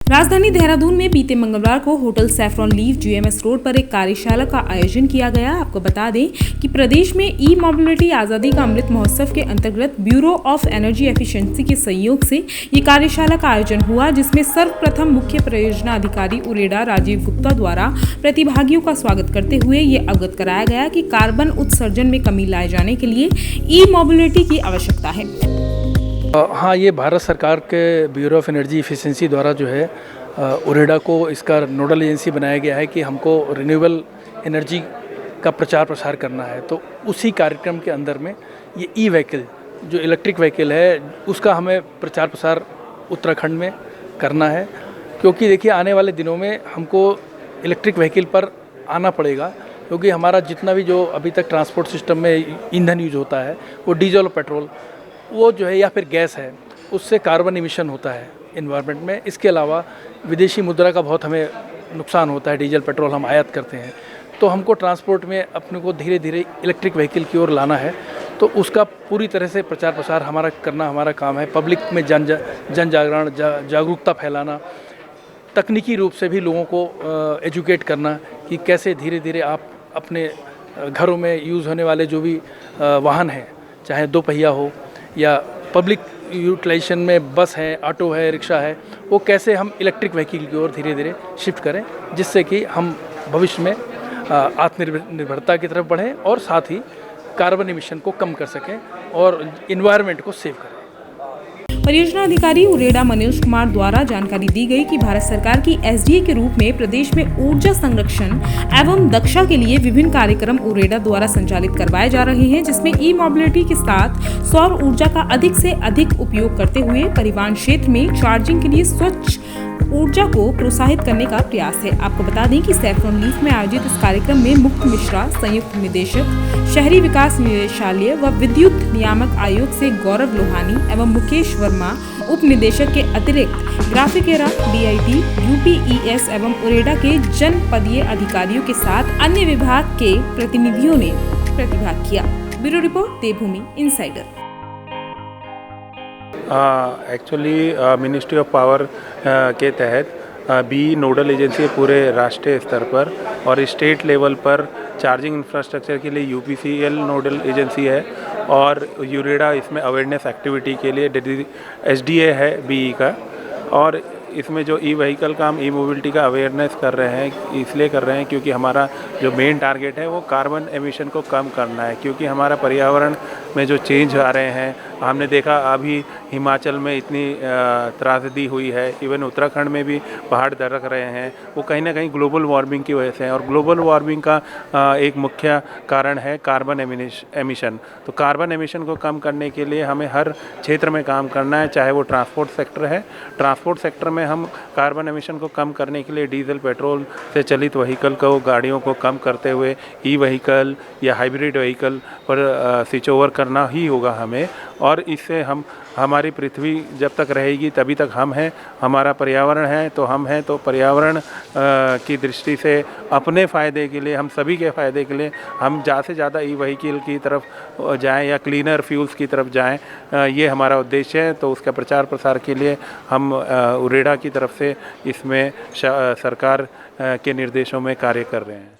राजधानी देहरादून में बीते मंगलवार को hotel saffron leaf GMS road पर एक कार्यशाला का आयोजन किया गया। आपको बता दें कि प्रदेश में ई मोबिलिटी आज़ादी का अमृत महोत्सव के अंतर्गत ब्यूरो ऑफ एनर्जी एफिशिएंसी के सहयोग से ये कार्यशाला का आयोजन हुआ, जिसमें सर्वप्रथम मुख्य परियोजना अधिकारी उरेडा राजीव गुप्ता द्वारा प्रतिभागियों का स्वागत करते हुए ये अवगत कराया गया कि कार्बन उत्सर्जन में कमी लाए जाने के लिए ई मोबिलिटी की आवश्यकता है। हाँ, ये भारत सरकार के ब्यूरो ऑफ एनर्जी एफिशिएंसी द्वारा जो है उरेडा को इसका नोडल एजेंसी बनाया गया है कि हमको रिन्यूएबल एनर्जी का प्रचार प्रसार करना है। तो उसी कार्यक्रम के अंदर में ये ई व्हीकल जो इलेक्ट्रिक व्हीकल है उसका हमें प्रचार प्रसार उत्तराखंड में करना है, क्योंकि देखिए आने वाले दिनों में हमको इलेक्ट्रिक व्हीकल पर आना पड़ेगा, क्योंकि हमारा जितना भी जो अभी तक ट्रांसपोर्ट सिस्टम में ईंधन यूज होता है वो डीजल और पेट्रोल वो जो है या फिर गैस है, उससे कार्बन इमिशन होता है इन्वायरमेंट में। इसके अलावा विदेशी मुद्रा का बहुत हमें नुकसान होता है, डीजल पेट्रोल हम आयात करते हैं। तो हमको ट्रांसपोर्ट में अपने को धीरे धीरे इलेक्ट्रिक व्हीकल की ओर लाना है, तो उसका पूरी तरह से प्रचार प्रसार हमारा काम है। पब्लिक में जन जागरण जागरूकता फैलाना, तकनीकी रूप से भी लोगों को एजुकेट करना कि कैसे धीरे धीरे आप अपने घरों में यूज़ होने वाले जो भी वाहन हैं, चाहे 2 पहिया हो या पब्लिक यूटिलाइजेशन में बस है, ऑटो है, रिक्शा है, वो कैसे हम इलेक्ट्रिक व्हीकल की ओर धीरे धीरे शिफ्ट करें, जिससे कि हम भविष्य में आत्मनिर्भरता की तरफ बढ़ें और साथ ही कार्बन इमिशन को कम कर सकें और इन्वायरमेंट को सेव करें। परियोजना अधिकारी उरेडा मनोज कुमार द्वारा जानकारी दी गई कि भारत सरकार की एसडीए के रूप में प्रदेश में ऊर्जा संरक्षण एवं दक्षता के लिए विभिन्न कार्यक्रम उरेडा द्वारा संचालित करवाए जा रहे हैं, जिसमें ई मोबिलिटी के साथ सौर ऊर्जा का अधिक से अधिक उपयोग करते हुए परिवहन क्षेत्र में चार्जिंग के लिए स्वच्छ ऊर्जा को प्रोत्साहित करने का प्रयास है। आपको बता दें कि सैफ्रॉन लीफ में आयोजित इस कार्यक्रम में मुक्ति मिश्रा, संयुक्त निदेशक शहरी विकास निदेशालय व विद्युत नियामक आयोग से गौरव लोहानी एवं मुकेश वर्मा, उप निदेशक के अतिरिक्त ग्राफिकेरा, डीआईटी, यूपीईएस एवं उरेडा के जनपदीय अधिकारियों के साथ अन्य विभाग के प्रतिनिधियों ने प्रतिभाग किया। Bureau report, Devbhoomi Insider. Actually ministry of power के तहत बी नोडल एजेंसी पूरे राष्ट्रीय स्तर पर और स्टेट लेवल पर चार्जिंग इंफ्रास्ट्रक्चर के लिए यूपीसीएल नोडल एजेंसी है और यूरेडा इसमें अवेयरनेस एक्टिविटी के लिए एसडीए है बीई का। और इसमें जो ई व्हीकल का हम ई मोबिलिटी का अवेयरनेस कर रहे हैं, इसलिए कर रहे हैं क्योंकि हमारा जो मेन टारगेट है वो कार्बन एमिशन को कम करना है, क्योंकि हमारा पर्यावरण में जो चेंज आ रहे हैं, हमने देखा अभी हिमाचल में इतनी त्रासदी हुई है, इवन उत्तराखंड में भी पहाड़ दरक रहे हैं, वो कहीं ना कहीं ग्लोबल वार्मिंग की वजह से है। और ग्लोबल वार्मिंग का एक मुख्य कारण है कार्बन एमिशन। तो कार्बन एमिशन को कम करने के लिए हमें हर क्षेत्र में काम करना है, चाहे वो ट्रांसपोर्ट सेक्टर है। ट्रांसपोर्ट सेक्टर में हम कार्बन एमिशन को कम करने के लिए डीजल पेट्रोल से चलित व्हीकल को, गाड़ियों को कम करते हुए ई व्हीकल या हाइब्रिड व्हीकल पर स्विच ओवर करना ही होगा हमें। और इससे हमारी पृथ्वी जब तक रहेगी तभी तक हम हैं, हमारा पर्यावरण है तो हम हैं। तो पर्यावरण की दृष्टि से अपने फ़ायदे के लिए, हम सभी के फ़ायदे के लिए हम ज़्यादा से ज़्यादा ई व्हीकल की तरफ जाएं या क्लीनर फ्यूल्स की तरफ जाएं, ये हमारा उद्देश्य है। तो उसका प्रचार प्रसार के लिए हम उरेडा की तरफ से इसमें सरकार के निर्देशों में कार्य कर रहे हैं।